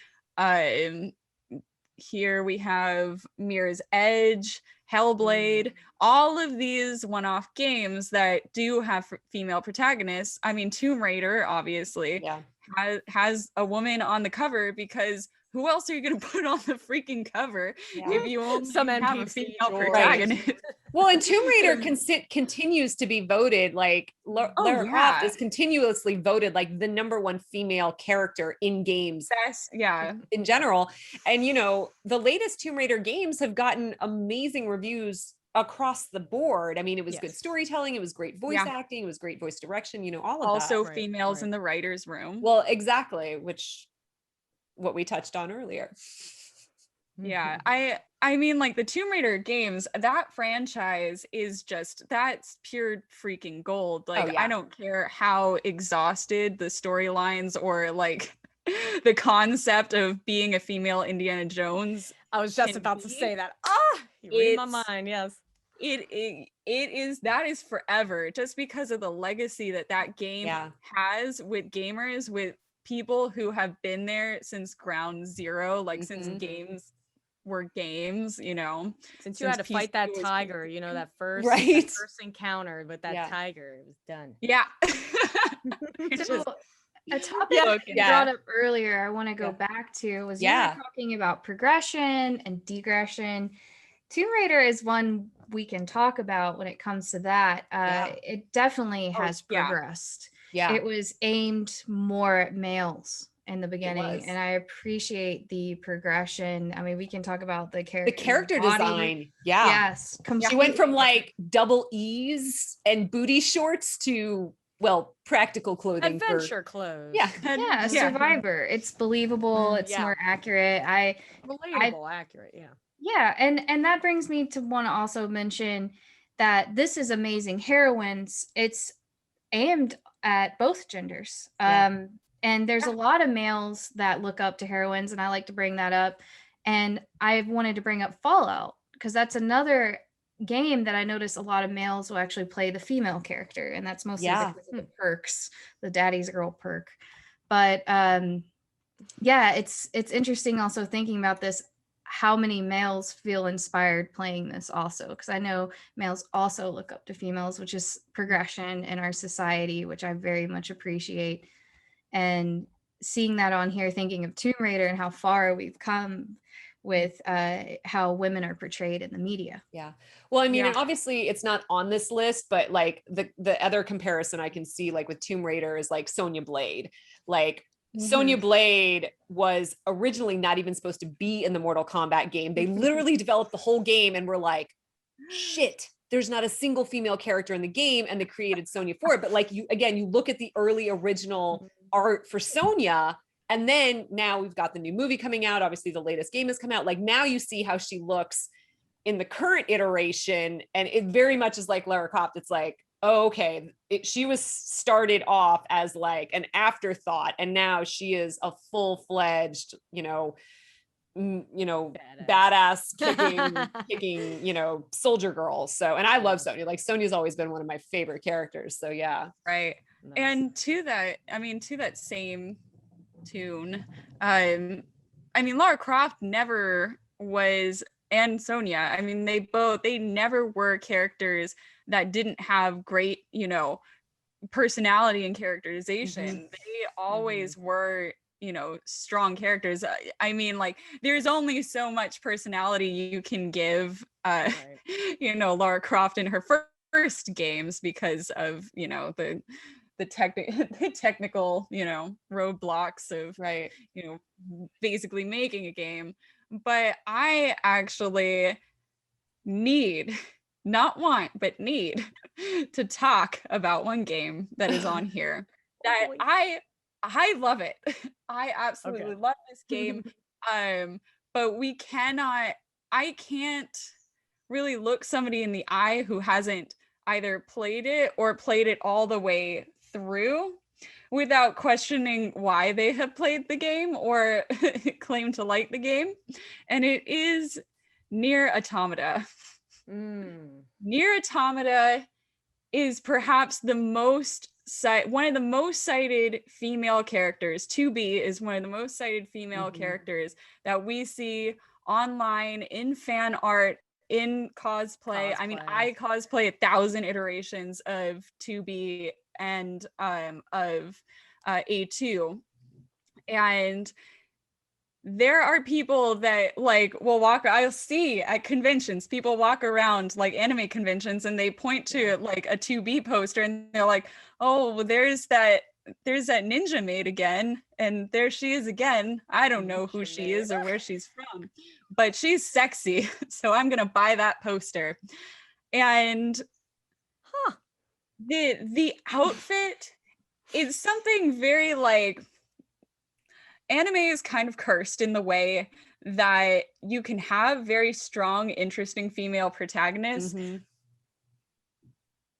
Here we have Mirror's Edge, Hellblade, all of these one-off games that do have female protagonists. Tomb Raider obviously has a woman on the cover, because who else are you going to put on the freaking cover if you only have a female protagonist? Well, and Tomb Raider continues to be voted, like Lara Croft is continuously voted like the number one female character in games. In general. And the latest Tomb Raider games have gotten amazing reviews across the board. It was good storytelling, it was great voice acting, it was great voice direction, all of that. Also females in the writer's room. Well, exactly, what we touched on earlier. I mean, like the Tomb Raider games, that franchise is that's pure freaking gold. Like, I don't care how exhausted the storylines or like the concept of being a female Indiana Jones. I was just about to say that. You read my mind. Yes. That is forever, just because of the legacy that game has with gamers, with people who have been there since ground zero, like since games were games, since you had to fight that tiger, that first encounter with that tiger, it was done. So a topic you brought up earlier, I want to go back to was you were talking about progression and degression. Tomb Raider is one we can talk about when it comes to that. It definitely has progressed. It was aimed more at males in the beginning, and I appreciate the progression. I mean, we can talk about the character body. design. Yeah. Yes. She went from like double E's and booty shorts to, well, practical clothing. Adventure clothes. Yeah. Yeah, Survivor. It's believable. It's more accurate. Relatable, accurate. Yeah. Yeah. And that brings me to want to also mention that this is Amazing Heroines. It's aimed at both genders. And there's a lot of males that look up to heroines, and I like to bring that up. And I wanted to bring up Fallout because that's another game that I notice a lot of males will actually play the female character, and that's mostly because of the perks, the daddy's girl perk. But it's interesting also thinking about this, how many males feel inspired playing this also, because I know males also look up to females, which is progression in our society, which I very much appreciate. And seeing that on here, thinking of Tomb Raider and how far we've come with how women are portrayed in the media. Yeah. Well, I mean, and obviously it's not on this list, but like the other comparison I can see like with Tomb Raider is like Sonia Blade. Like Sonia Blade was originally not even supposed to be in the Mortal Kombat game. They literally developed the whole game and were like, shit, there's not a single female character in the game, and they created Sonya for it. But like you look at the early original art for Sonya, and then now we've got the new movie coming out. Obviously the latest game has come out. Like now you see how she looks in the current iteration, and it very much is like Lara Croft. It's like, oh, okay, she was started off as like an afterthought, and now she is a full-fledged, badass kicking, soldier girl. So, and I love Sonya. Like Sonya's always been one of my favorite characters. So yeah. Right. Nice. And to that same tune, Lara Croft never was, and Sonya, I mean, they never were characters that didn't have great, personality and characterization. They always were, strong characters. I mean, like, there's only so much personality you can give, Lara Croft in her first games because of, the technical, roadblocks of, basically making a game. But I actually need to talk about one game that is on here that I love it. I absolutely love this game. But I can't really look somebody in the eye who hasn't either played it or played it all the way through without questioning why they have played the game or claim to like the game. And it is Nier Automata. Nier Automata is perhaps one of the most cited female characters. 2B is one of the most cited female characters that we see online in fan art, in cosplay. I mean, I cosplay 1,000 iterations of 2B and of A2, and there are people that like will I'll see at conventions, people walk around like anime conventions and they point to like a 2B poster and they're like, oh, there's that ninja maid again, and there she is again. I don't know who she is or where she's from, but she's sexy, so I'm gonna buy that poster. And the outfit is something very like, anime is kind of cursed in the way that you can have very strong, interesting female protagonists,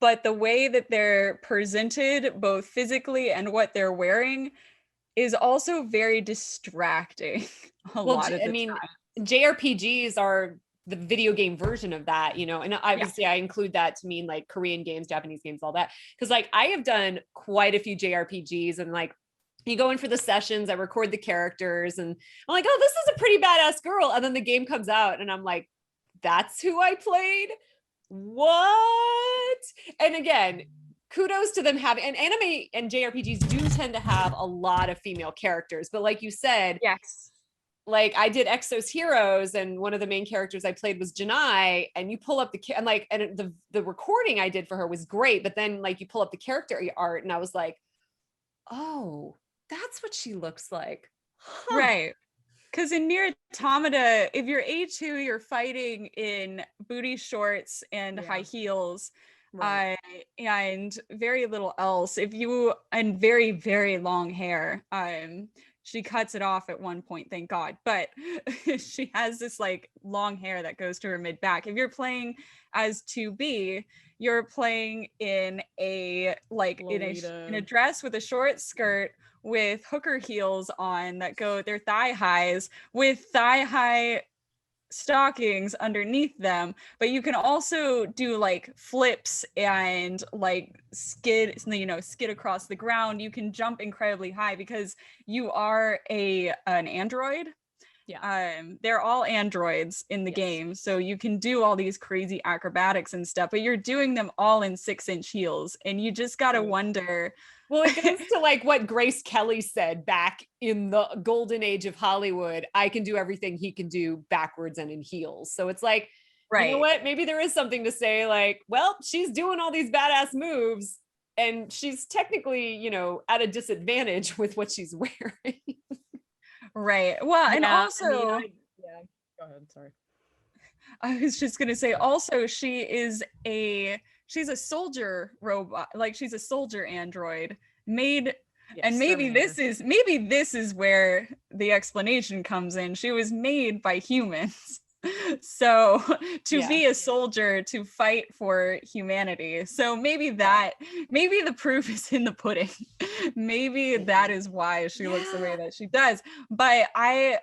but the way that they're presented, both physically and what they're wearing, is also very distracting a lot of the time. JRPGs are the video game version of that, and obviously I include that to mean like Korean games, Japanese games, all that. Because like I have done quite a few JRPGs, and like you go in for the sessions, I record the characters, and I'm like, oh, this is a pretty badass girl. And then the game comes out and I'm like, that's who I played? What? And again, kudos to them having, and anime and JRPGs do tend to have a lot of female characters, but like you said, like I did Exos Heroes, and one of the main characters I played was Janai, and you pull up the recording I did for her was great, but then like you pull up the character art and I was like, oh, that's what she looks like. Huh. Right. Because in Nier Automata, if you're A2, you're fighting in booty shorts and high heels, Right. and very little else. And very, very long hair. She cuts it off at one point, thank God. But she has this like long hair that goes to her mid back. If you're playing as 2B, you're playing in a in a dress with a short skirt with hooker heels on that go their thigh highs with thigh high stockings underneath them, but you can also do like flips and like skid across the ground. You can jump incredibly high because you are an android. They're all androids in the game, so you can do all these crazy acrobatics and stuff, but you're doing them all in 6-inch heels, and you just gotta wonder. Well, it goes to like what Grace Kelly said back in the golden age of Hollywood. I can do everything he can do backwards and in heels. So it's like, you know what? Maybe there is something to say like, well, she's doing all these badass moves and she's technically, you know, at a disadvantage with what she's wearing. Right. Well, and also, go ahead. Sorry. I was just gonna say also she's a soldier robot, like she's a soldier android made. And maybe this is where the explanation comes in. She was made by humans. So to be a soldier, to fight for humanity. So maybe the proof is in the pudding. Maybe that is why she looks the way that she does. But I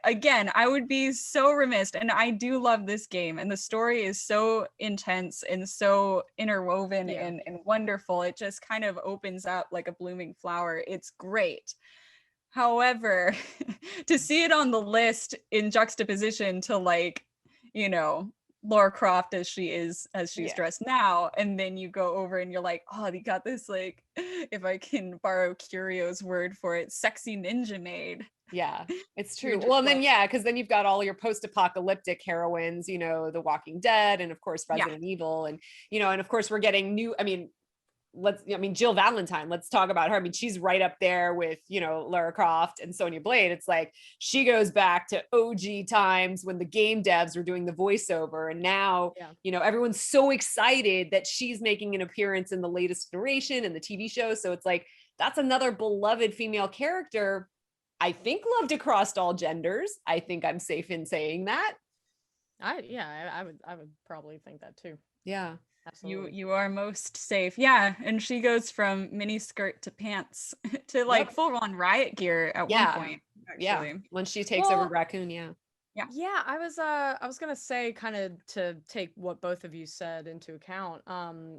would be so remiss, and I do love this game, and the story is so intense and so interwoven and wonderful. It just kind of opens up like a blooming flower. It's great. However, to see it on the list in juxtaposition to like, you know, Lara Croft as she's dressed now, and then you go over and you're like, oh, you got this, like, if I can borrow Curio's word for it, sexy ninja maid. Yeah, it's true. Well, and then because then you've got all your post-apocalyptic heroines, you know, The Walking Dead, and of course Resident Evil, and you know, and of course we're getting new. Jill Valentine, let's talk about her. I mean, she's right up there with, you know, Lara Croft and Sonia Blade. It's like she goes back to OG times when the game devs were doing the voiceover. And now, you know, everyone's so excited that she's making an appearance in the latest iteration and the TV show. So it's like, that's another beloved female character, I think loved across all genders. I think I'm safe in saying that. I would probably think that too. Yeah. Absolutely. You are most safe. Yeah. And she goes from mini skirt to pants to like full on riot gear at one point. Actually. Yeah. When she takes over Raccoon. Yeah. I was gonna say, kind of to take what both of you said into account,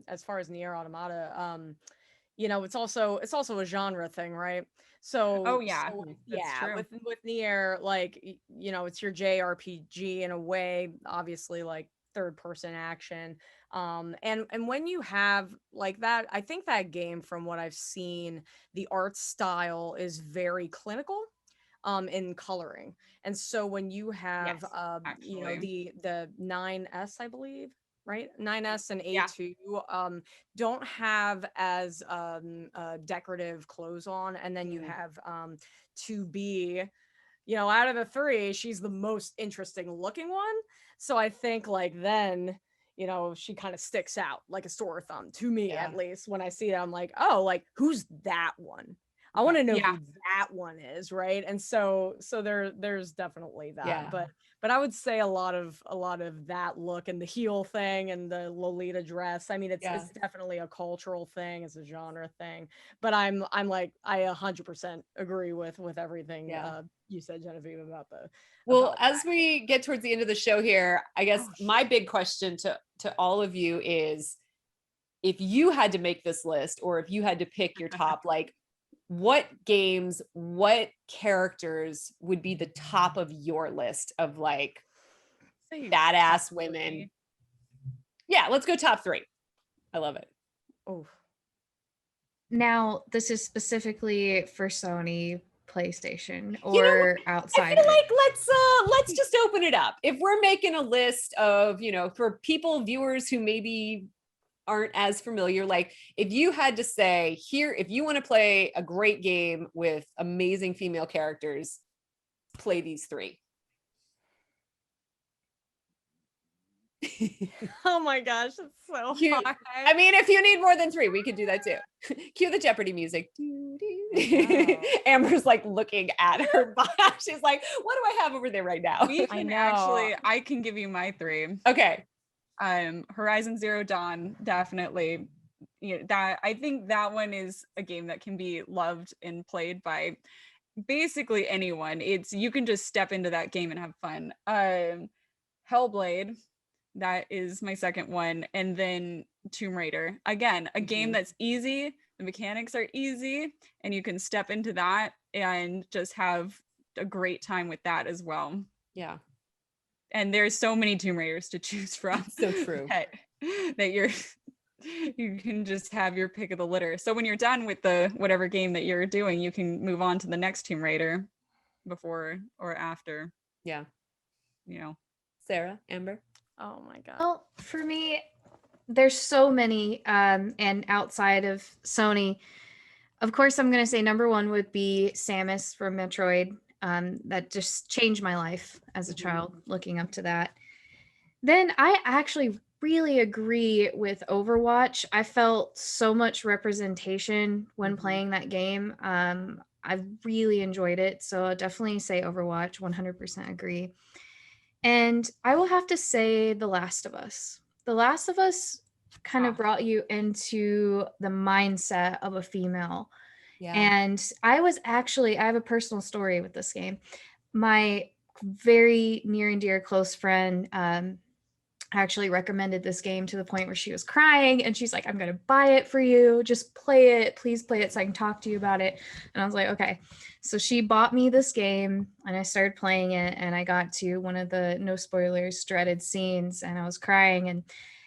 as far as Nier Automata, you know, it's also a genre thing, right? So with Nier, like, you know, it's your JRPG in a way, obviously, like third person action, and when you have like that, I think that game, from what I've seen, the art style is very clinical in coloring. And so when you have you know, the 9S, I believe, right, 9S and A2 don't have as decorative clothes on, and then you have 2B, you know, out of the three, she's the most interesting looking one. So I think like then, you know, she kind of sticks out like a sore thumb to me, at least when I see it. I'm like, oh, like, who's that one? I want to know who that one is, right? And so there's definitely that. But I would say a lot of that look and the heel thing and the Lolita dress, I mean, it's definitely a cultural thing, it's a genre thing. But I'm like, I 100% agree with everything you said, Genevieve, about the. Well, as we get towards the end of the show here, I guess my big question to all of you is, if you had to make this list, or if you had to pick your top, like, what games, what characters would be the top of your list of like badass women? Yeah, let's go top 3. I love it. Oh. Now, this is specifically for Sony, PlayStation, or outside. I feel like let's just open it up. If we're making a list of, you know, for people, viewers who maybe aren't as familiar, like if you had to say here, if you want to play a great game with amazing female characters, play these three. Oh my gosh, it's so hard. I mean, if you need more than three, we could do that too. Cue the Jeopardy music. Wow. Amber's like looking at her box. She's like, what do I have over there right now? I can give you my three. Okay. Horizon Zero Dawn, definitely. That I think that one is a game that can be loved and played by basically anyone. You can just step into that game and have fun. Hellblade, that is my second one, and then Tomb Raider. Again, a game that's easy, the mechanics are easy, and you can step into that and just have a great time with that as well. Yeah. And there's so many Tomb Raiders to choose from. So true. that you can just have your pick of the litter. So when you're done with the whatever game that you're doing, you can move on to the next Tomb Raider before or after. Yeah. Sarah, Amber? Oh my God. Well, for me, there's so many, and outside of Sony, of course, I'm going to say number one would be Samus from Metroid. That just changed my life as a child, looking up to that. Then I actually really agree with Overwatch. I felt so much representation when playing that game. I really enjoyed it. So I'll definitely say Overwatch, 100% agree. And I will have to say The Last of Us. The Last of Us kind of brought you into the mindset of a female. Yeah. And I have a personal story with this game. My very near and dear close friend actually recommended this game to the point where she was crying, and she's like, I'm going to buy it for you. Just play it. Please play it so I can talk to you about it. And I was like, okay. So she bought me this game, and I started playing it, and I got to one of the, no spoilers, dreaded scenes, and I was crying, and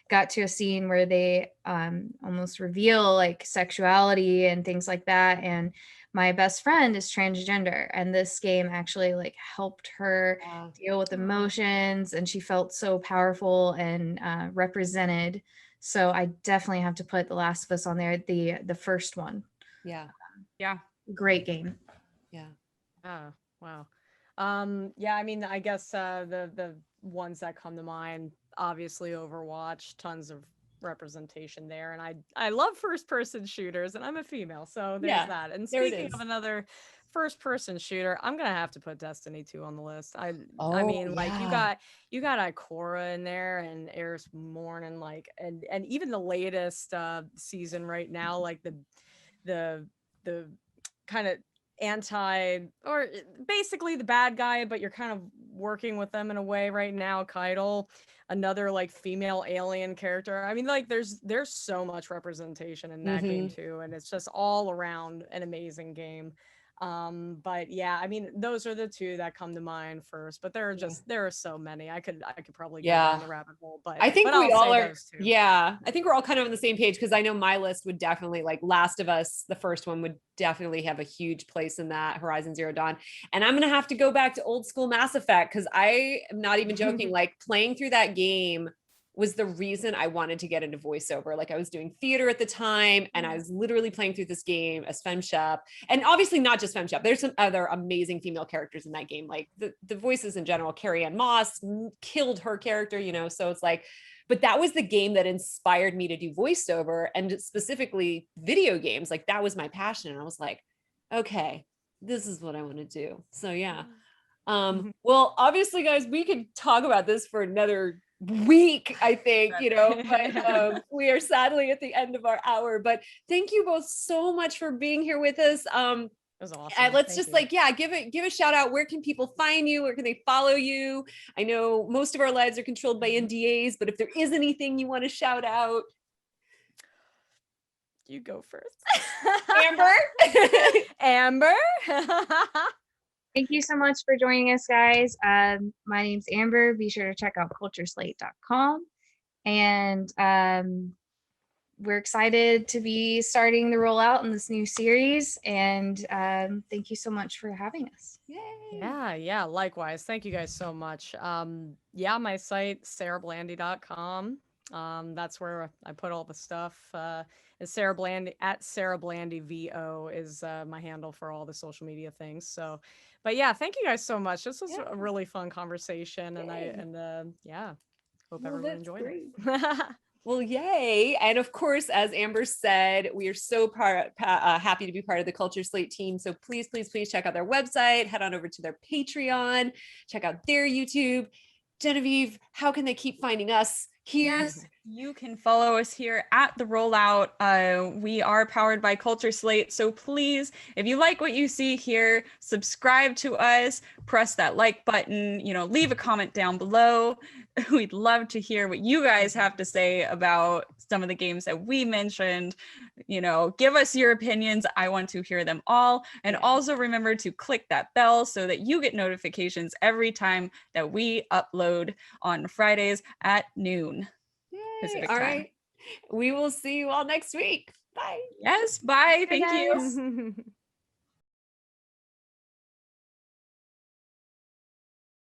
got to a scene where they almost reveal like sexuality and things like that. And my best friend is transgender, and this game actually like helped her deal with emotions, and she felt so powerful and represented. So I definitely have to put The Last of Us on there, the first one. Yeah. Great game. Yeah. Wow. Yeah, I mean, I guess the ones that come to mind, obviously Overwatch, tons of representation there, and I love first person shooters, and I'm a female, so there's that. And speaking of another first person shooter, I'm gonna have to put Destiny 2 on the list. I mean, like you got Ikora in there, and Eris Morn, and like and even the latest season right now, like the kind of or basically the bad guy, but you're kind of working with them in a way right now. Keitel, another like female alien character. I mean, like there's so much representation in that game too, and it's just all around an amazing game. But yeah, I mean, those are the two that come to mind first, but there are so many. I could probably go down the rabbit hole, but I think we all are. Those two. Yeah, I think we're all kind of on the same page, because I know my list would definitely, like, Last of Us, the first one, would definitely have a huge place in that. Horizon Zero Dawn, and I'm gonna have to go back to old school Mass Effect, because I am not even joking. Like, playing through that game was the reason I wanted to get into voiceover. Like, I was doing theater at the time, and I was literally playing through this game as FemShep, and obviously not just FemShep. There's some other amazing female characters in that game. Like the voices in general, Carrie Ann Moss killed her character, so it's like, but that was the game that inspired me to do voiceover, and specifically video games. Like, that was my passion. And I was like, okay, this is what I want to do. So yeah. Well, obviously, guys, we could talk about this for another week, I think, but we are sadly at the end of our hour. But thank you both so much for being here with us. It was awesome. Let's give a shout out. Where can people find you? Where can they follow you? I know most of our lives are controlled by NDAs, but if there is anything you want to shout out, you go first. Amber. Thank you so much for joining us, guys. My name's Amber. Be sure to check out cultureslate.com. And we're excited to be starting the rollout in this new series. And thank you so much for having us. Yay. Yeah, likewise. Thank you guys so much. My site, sarahblandy.com. That's where I put all the stuff. Is Sarah Blandy at Sarah Blandy VO is my handle for all the social media things. So, but yeah, thank you guys so much. This was a really fun conversation, and yeah, hope Well, everyone that's enjoyed great. it. Well, yay. And of course, as Amber said, we are so happy to be part of the Culture Slate team. So please, please, please check out their website, head on over to their Patreon, check out their YouTube. Genevieve, how can they keep finding us here? Yes, you can follow us here at The Rollout. We are powered by Culture Slate. So please, if you like what you see here, subscribe to us, press that like button, leave a comment down below. We'd love to hear what you guys have to say about some of the games that we mentioned. Give us your opinions. I want to hear them all. And also remember to click that bell so that you get notifications every time that we upload on Fridays at noon. Pacific All time. right. We will see you all next week. Bye. Yes, bye. Bye, Thank you. guys.